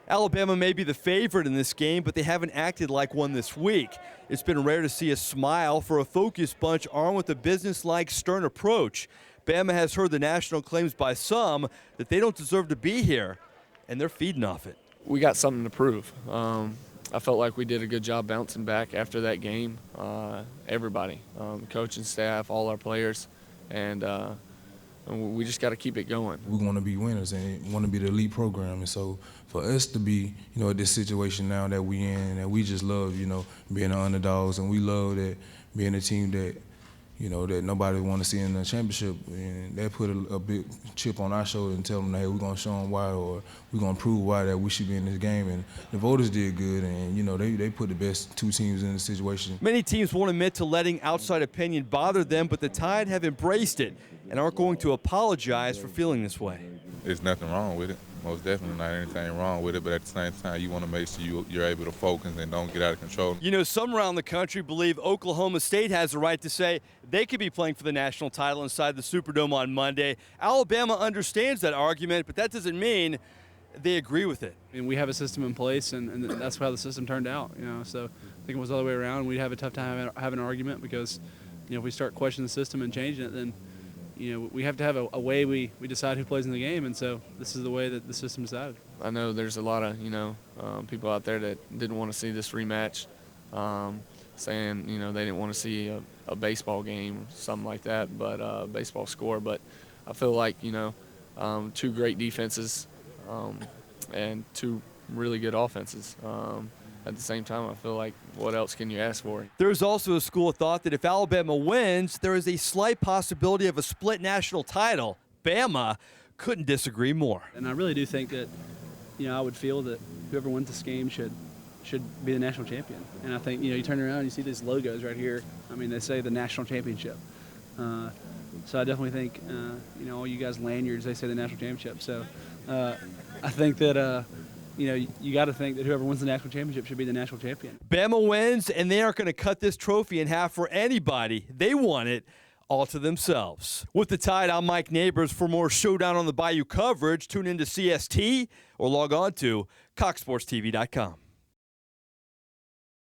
Alabama may be the favorite in this game, but they haven't acted like one this week. It's been rare to see a smile for a focused bunch armed with a business-like, stern approach. Bama has heard the national claims by some that they don't deserve to be here, and they're feeding off it. We got something to prove. I felt like we did a good job bouncing back after that game. Everybody, coaching staff, all our players, and we just got to keep it going. We want to be winners and want to be the elite program, and so for us to be, at this situation now that we in, and we just love, being the underdogs, and we love that being a team that, that nobody want to see in the championship, and that put a big chip on our shoulder and tell them, hey, we're gonna show them why, or we're gonna prove why that we should be in this game. And the voters did good, and they put the best two teams in the situation. Many teams won't admit to letting outside opinion bother them, but the Tide have embraced it and aren't going to apologize for feeling this way. There's nothing wrong with it. Most definitely not anything wrong with it, but at the same time, you want to make sure you're able to focus and don't get out of control. Some around the country believe Oklahoma State has the right to say they could be playing for the national title inside the Superdome on Monday. Alabama understands that argument, but that doesn't mean they agree with it. And we have a system in place, and that's how the system turned out. So I think it was all the way around. We'd have a tough time having an argument because, if we start questioning the system and changing it, then we have to have a way we decide who plays in the game, and so this is the way that the system decided. I know there's a lot of, people out there that didn't want to see this rematch, saying, they didn't want to see a baseball game, something like that, but baseball score. But I feel like, two great defenses and two really good offenses. At the same time, I feel like what else can you ask for? There's also a school of thought that if Alabama wins, there is a slight possibility of a split national title. Bama couldn't disagree more. And I really do think that, I would feel that whoever wins this game should be the national champion. And I think, you turn around and you see these logos right here. I mean, they say the national championship. So I definitely think, all you guys lanyards, they say the national championship. So I think that, you got to think that whoever wins the national championship should be the national champion. Bama wins, and they aren't going to cut this trophy in half for anybody. They want it all to themselves. With the Tide, I'm Mike Neighbors. For more Showdown on the Bayou coverage, tune into CST or log on to CoxSportsTV.com.